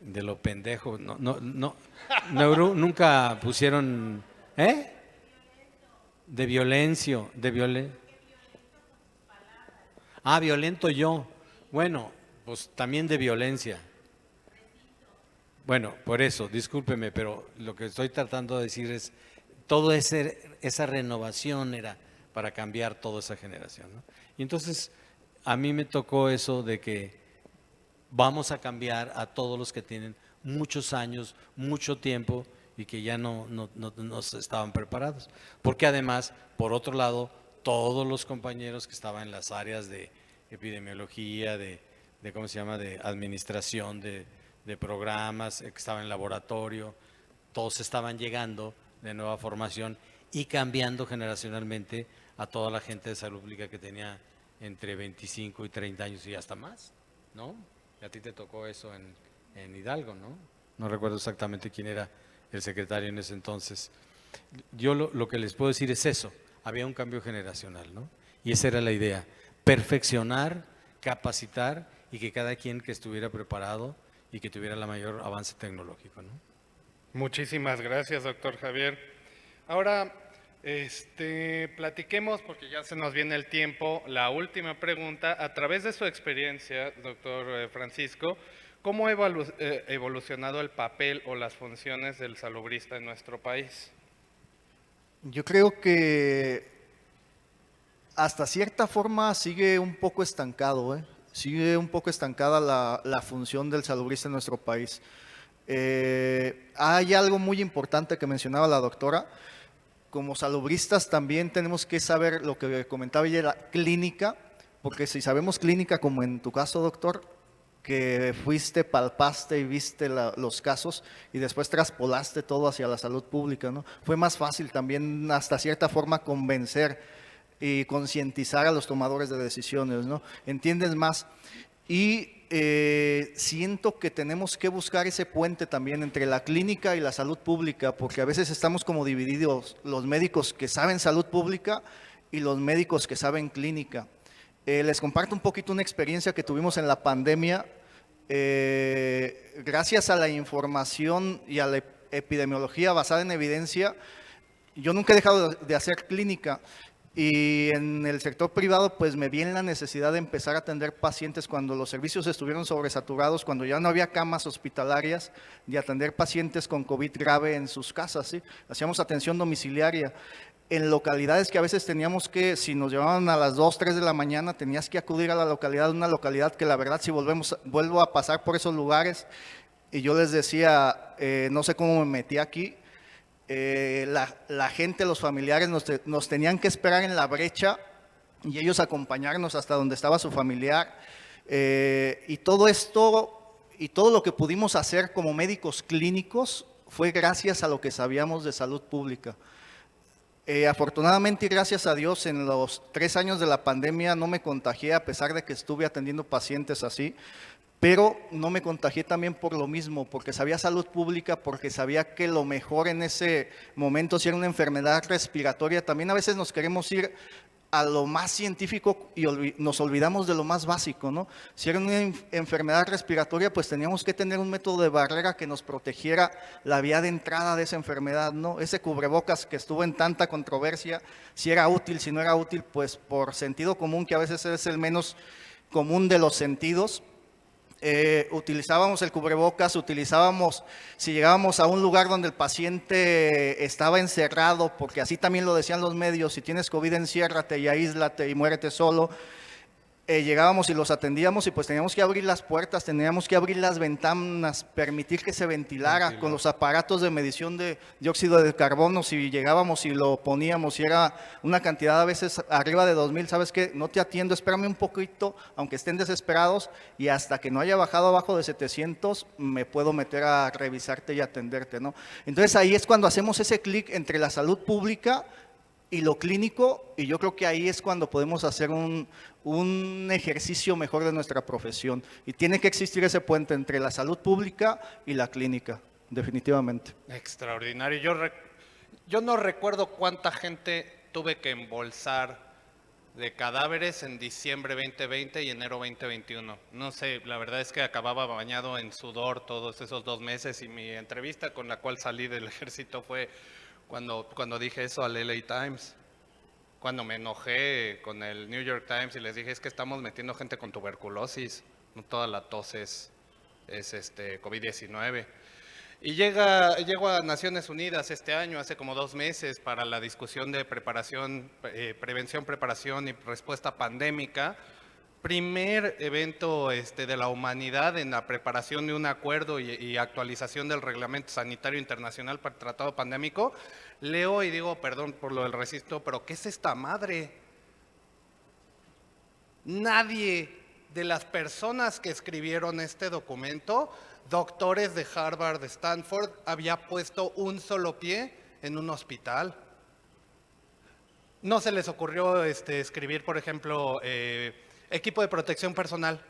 De lo pendejo, nunca pusieron, de violencio, violento yo, bueno, pues también de violencia. Bueno, por eso, discúlpeme, pero lo que estoy tratando de decir es, toda esa renovación era para cambiar toda esa generación, ¿no? Y entonces, a mí me tocó eso de que vamos a cambiar a todos los que tienen muchos años, mucho tiempo y que ya no estaban preparados. Porque además, por otro lado, todos los compañeros que estaban en las áreas de epidemiología, de ¿cómo se llama?, de administración, de programas, que estaban en laboratorio, todos estaban llegando de nueva formación y cambiando generacionalmente a toda la gente de salud pública que tenía entre 25 y 30 años y hasta más, ¿no? A ti te tocó eso en Hidalgo, ¿no? No recuerdo exactamente quién era el secretario en ese entonces. Yo lo que les puedo decir es eso, había un cambio generacional, ¿no? Y esa era la idea, perfeccionar, capacitar y que cada quien que estuviera preparado y que tuviera la mayor avance tecnológico, ¿no? Muchísimas gracias, doctor Javier. Ahora, platiquemos, porque ya se nos viene el tiempo, la última pregunta. A través de su experiencia, doctor Francisco, ¿cómo ha evolucionado el papel o las funciones del salubrista en nuestro país? Yo creo que hasta cierta forma sigue un poco estancado, sigue un poco estancada la función del salubrista en nuestro país. Hay algo muy importante que mencionaba la doctora. Como salubristas también tenemos que saber lo que comentaba ella, la clínica, porque si sabemos clínica, como en tu caso, doctor, que fuiste, palpaste y viste los casos y después traspolaste todo hacia la salud pública, ¿no? Fue más fácil también hasta cierta forma convencer y concientizar a los tomadores de decisiones, ¿no? Entiendes más. Y siento que tenemos que buscar ese puente también entre la clínica y la salud pública, porque a veces estamos como divididos, los médicos que saben salud pública y los médicos que saben clínica. Les comparto un poquito una experiencia que tuvimos en la pandemia. Gracias a la información y a la epidemiología basada en evidencia, yo nunca he dejado de hacer clínica. Y en el sector privado pues me vi en la necesidad de empezar a atender pacientes cuando los servicios estuvieron sobresaturados, cuando ya no había camas hospitalarias, de atender pacientes con COVID grave en sus casas, ¿sí? Hacíamos atención domiciliaria en localidades que a veces teníamos que, si nos llevaban a las 2, 3 de la mañana, tenías que acudir a la localidad, una localidad que la verdad si vuelvo a pasar por esos lugares y yo les decía, no sé cómo me metí aquí. La gente, los familiares nos tenían que esperar en la brecha y ellos acompañarnos hasta donde estaba su familiar, y todo esto y todo lo que pudimos hacer como médicos clínicos fue gracias a lo que sabíamos de salud pública. Afortunadamente y gracias a Dios en los 3 años de la pandemia no me contagié a pesar de que estuve atendiendo pacientes así. Pero no me contagié también por lo mismo, porque sabía salud pública, porque sabía que lo mejor en ese momento, si era una enfermedad respiratoria, también a veces nos queremos ir a lo más científico y nos olvidamos de lo más básico, ¿no? Si era una enfermedad respiratoria, pues teníamos que tener un método de barrera que nos protegiera la vía de entrada de esa enfermedad, ¿no? Ese cubrebocas que estuvo en tanta controversia, si era útil, si no era útil, pues por sentido común, que a veces es el menos común de los sentidos. Utilizábamos el cubrebocas, si llegábamos a un lugar donde el paciente estaba encerrado, porque así también lo decían los medios, si tienes COVID enciérrate y aíslate y muérete solo. llegábamos y los atendíamos y pues teníamos que abrir las puertas, teníamos que abrir las ventanas, permitir que se ventilara con los aparatos de medición de dióxido de carbono. Si llegábamos y lo poníamos y era una cantidad a veces arriba de 2000, ¿sabes qué? No te atiendo, espérame un poquito, aunque estén desesperados, y hasta que no haya bajado abajo de 700 me puedo meter a revisarte y atenderte, ¿no? Entonces ahí es cuando hacemos ese clic entre la salud pública y lo clínico, y yo creo que ahí es cuando podemos hacer un ejercicio mejor de nuestra profesión. Y tiene que existir ese puente entre la salud pública y la clínica, definitivamente. Extraordinario. Yo no recuerdo cuánta gente tuve que embolsar de cadáveres en diciembre 2020 y enero 2021. No sé, la verdad es que acababa bañado en sudor todos esos 2 meses, y mi entrevista con la cual salí del ejército fue cuando dije eso al LA Times, cuando me enojé con el New York Times y les dije, es que estamos metiendo gente con tuberculosis, no toda la tos es COVID-19. Y llego a Naciones Unidas este año, hace como 2 meses, para la discusión de prevención, preparación y respuesta pandémica. Primer evento de la humanidad en la preparación de un acuerdo y actualización del Reglamento Sanitario Internacional para el Tratado Pandémico. Leo y digo, perdón por lo del recinto, pero ¿qué es esta madre? Nadie de las personas que escribieron este documento, doctores de Harvard, de Stanford, había puesto un solo pie en un hospital. No se les ocurrió escribir, por ejemplo, equipo de protección personal.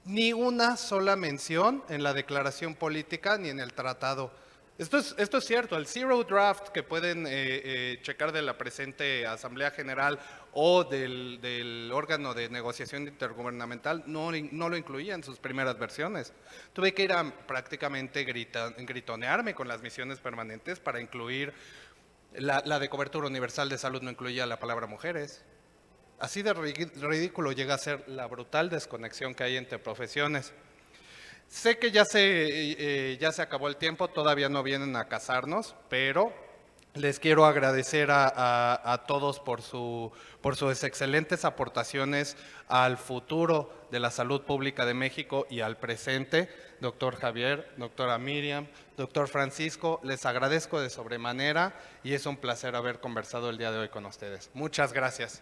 Ni una sola mención en la declaración política ni en el tratado. Esto es cierto, el Zero Draft que pueden checar de la presente Asamblea General o del órgano de negociación intergubernamental no lo incluía en sus primeras versiones. Tuve que ir a prácticamente gritonearme con las misiones permanentes para incluir la de cobertura universal de salud, no incluía la palabra mujeres. Así de ridículo llega a ser la brutal desconexión que hay entre profesiones. Sé que ya se acabó el tiempo, todavía no vienen a casarnos, pero les quiero agradecer a todos por sus excelentes aportaciones al futuro de la salud pública de México y al presente. Doctor Javier, doctora Miriam, doctor Francisco, les agradezco de sobremanera y es un placer haber conversado el día de hoy con ustedes. Muchas gracias.